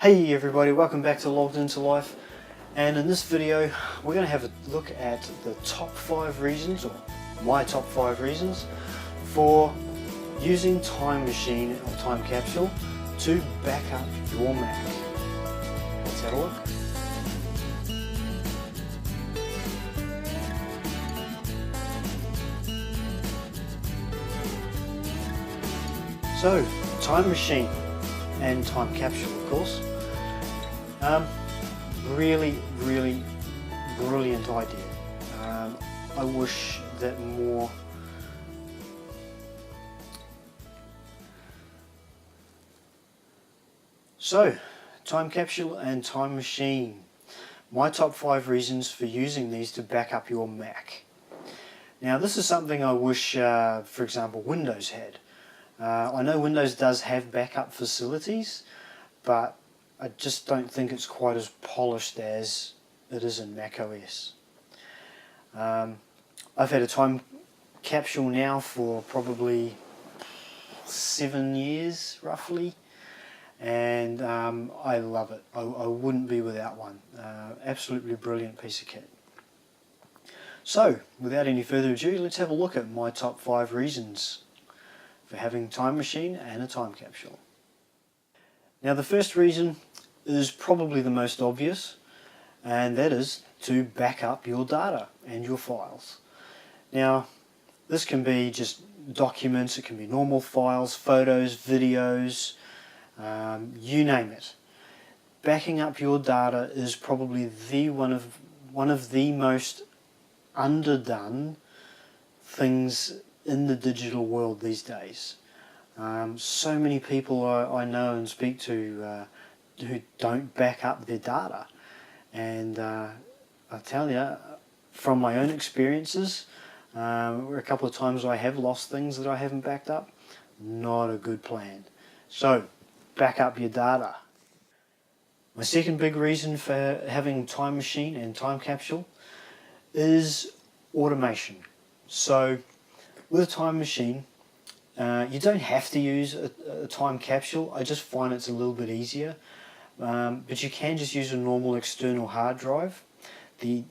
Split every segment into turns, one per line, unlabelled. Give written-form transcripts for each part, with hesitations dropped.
Hey everybody, welcome back to Logged Into Life, and in this video we're going to have a look at the top 5 reasons, or my top 5 reasons, for using Time Machine or Time Capsule to back up your Mac. Let's have a look. So, Time Machine and Time Capsule, of course. Really brilliant idea. I wish that more So, Time Capsule and Time Machine. My top 5 reasons for using these to back up your Mac. Now this is something I wish, for example, Windows had. I know Windows does have backup facilities, but I just don't think it's quite as polished as it is in Mac OS. I've had a Time Capsule now for probably 7 years roughly, and I love it. I wouldn't be without one. Absolutely brilliant piece of kit. So without any further ado, let's have a look at my top 5 reasons for having Time Machine and a Time Capsule. Now the first reason is probably the most obvious, and that is to back up your data and your files. Now this can be just documents, it can be normal files, photos, videos, you name it. Backing up your data is probably one of the most underdone things in the digital world these days. So many people I know and speak to who don't back up their data, and I tell you from my own experiences, a couple of times I have lost things that I haven't backed up. Not a good plan. So back up your data. My second big reason for having Time Machine and Time Capsule is automation. So with a Time Machine, you don't have to use a Time Capsule. I just find it's a little bit easier, but you can just use a normal external hard drive. The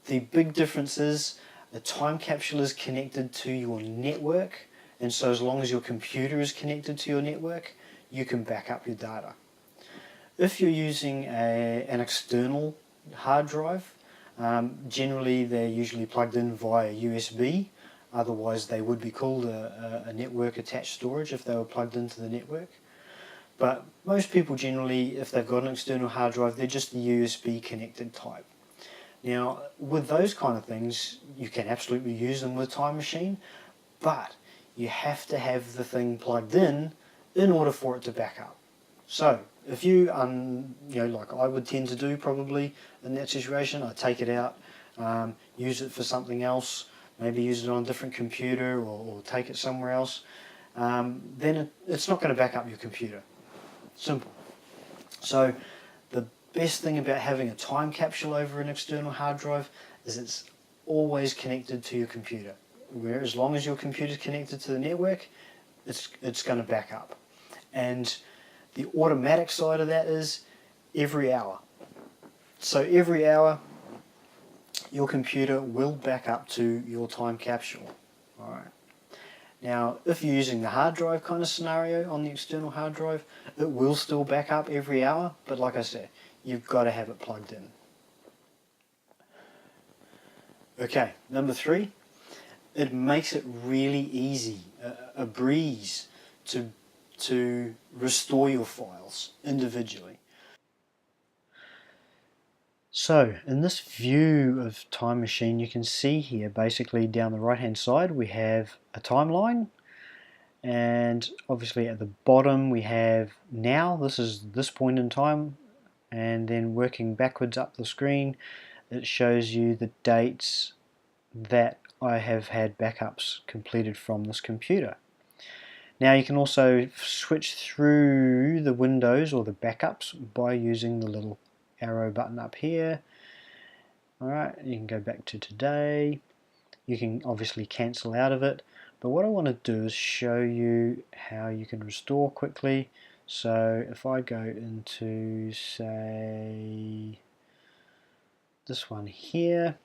big difference is a Time Capsule is connected to your network, and so as long as your computer is connected to your network, you can back up your data. If you're using an external hard drive, generally they're usually plugged in via USB. Otherwise they would be called a network attached storage if they were plugged into the network. But most people generally, if they've got an external hard drive, they're just the USB connected type. Now with those kind of things, you can absolutely use them with Time Machine, but you have to have the thing plugged in order for it to back up. So if you, like I would tend to do probably in that situation, I take it out, use it for something else, maybe use it on a different computer, or take it somewhere else, then it's not going to back up your computer. Simple. So the best thing about having a Time Capsule over an external hard drive is it's always connected to your computer. Where as long as your computer is connected to the network, it's going to back up. And the automatic side of that is every hour. So every hour your computer will back up to your Time Capsule. Alright. Now if you're using the hard drive kind of scenario on the external hard drive, it will still back up every hour, but like I said, you've got to have it plugged in. Okay, number 3, it makes it really easy, a breeze to restore your files individually. So in this view of Time Machine, you can see here basically down the right hand side we have a timeline, and obviously at the bottom we have now, this is this point in time, and then working backwards up the screen it shows you the dates that I have had backups completed from this computer. Now you can also switch through the windows or the backups by using the little arrow button up here. Alright, you can go back to today. You can obviously cancel out of it, but what I want to do is show you how you can restore quickly. So if I go into, say, this one here,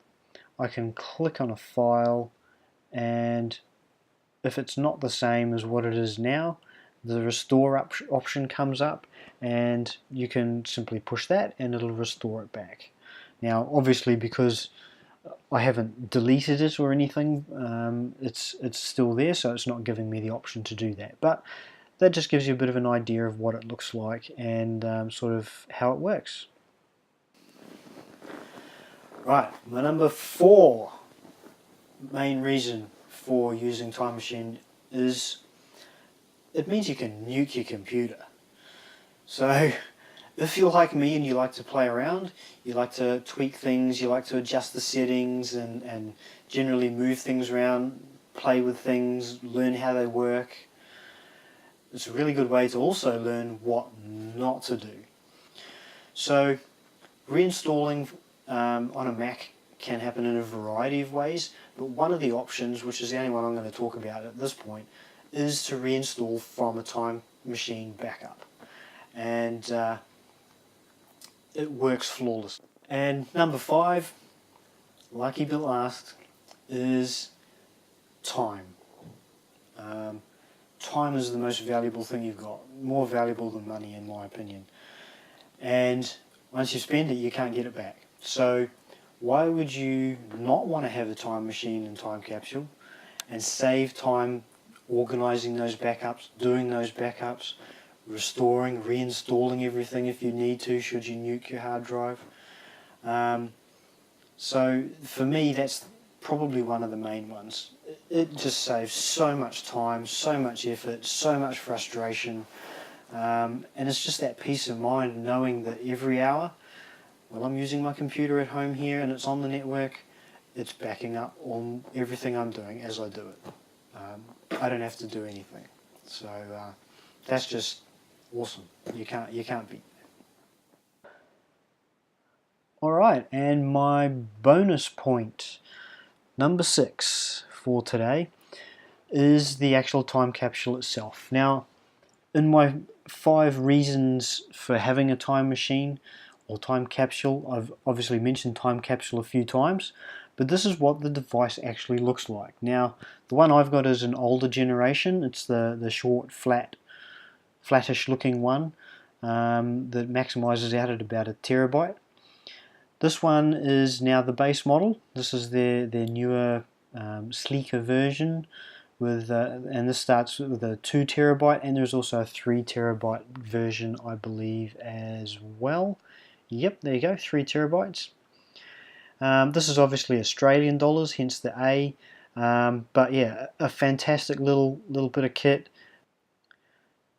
I can click on a file, and if it's not the same as what it is now, the restore option comes up, and you can simply push that and it'll restore it back. Now obviously, because I haven't deleted it or anything, it's still there, so it's not giving me the option to do that. But that just gives you a bit of an idea of what it looks like and sort of how it works. Right, my number 4 main reason for using Time Machine is it means you can nuke your computer. So if you're like me and you like to play around, you like to tweak things, you like to adjust the settings and generally move things around, play with things, learn how they work, it's a really good way to also learn what not to do. So reinstalling on a Mac can happen in a variety of ways, but one of the options, which is the only one I'm going to talk about at this point, is to reinstall from a Time Machine backup. And it works flawlessly. And number 5, lucky but last, is time. Time is the most valuable thing you've got, more valuable than money in my opinion. And once you spend it, you can't get it back. So why would you not want to have a time machine and time capsule and save time organizing those backups, doing those backups, restoring, reinstalling everything if you need to, should you nuke your hard drive. So for me, that's probably one of the main ones. It just saves so much time, so much effort, so much frustration, and it's just that peace of mind knowing that every hour, while I'm using my computer at home here and it's on the network, it's backing up on everything I'm doing as I do it. I don't have to do anything. So that's just awesome. You can't beat that. Alright, and my bonus point, number 6 for today, is the actual time capsule itself. Now, in my 5 reasons for having a time machine or time capsule, I've obviously mentioned time capsule a few times, but this is what the device actually looks like. Now, the one I've got is an older generation. It's the short, flattish looking one that maximizes out at about 1 terabyte. This one is now the base model. This is their newer, sleeker version, with and this starts with a 2 terabyte, and there's also a 3 terabyte version, I believe, as well. Yep, there you go, 3 terabytes. This is obviously Australian dollars, hence the A. But yeah, a fantastic little bit of kit.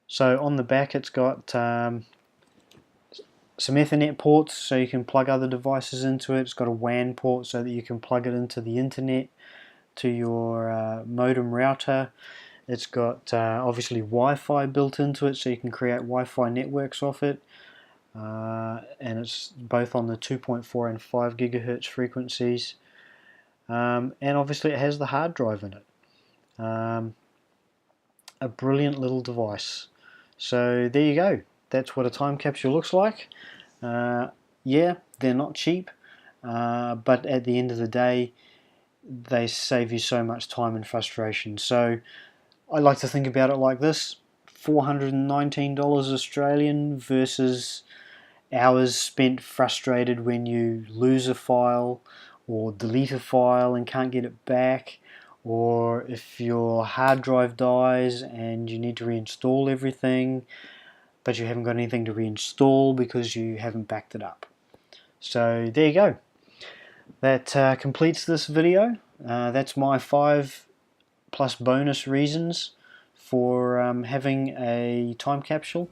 So on the back, it's got some Ethernet ports so you can plug other devices into it. It's got a WAN port so that you can plug it into the internet, to your modem router. It's got obviously Wi-Fi built into it so you can create Wi-Fi networks off it. And it's both on the 2.4 and 5 gigahertz frequencies. And obviously it has the hard drive in it. A brilliant little device. So there you go. That's what a time capsule looks like. Yeah, they're not cheap, but at the end of the day, they save you so much time and frustration. So I like to think about it like this: $419 Australian versus hours spent frustrated when you lose a file or delete a file and can't get it back, or if your hard drive dies and you need to reinstall everything but you haven't got anything to reinstall because you haven't backed it up. So there you go. That completes this video. That's my 5 plus bonus reasons for having a time capsule.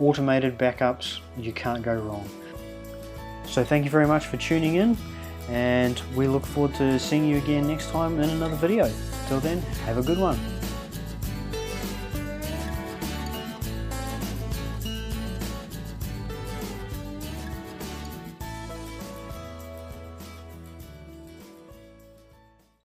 Automated backups, you can't go wrong. So thank you very much for tuning in, and we look forward to seeing you again next time in another video. Till then, have a good one.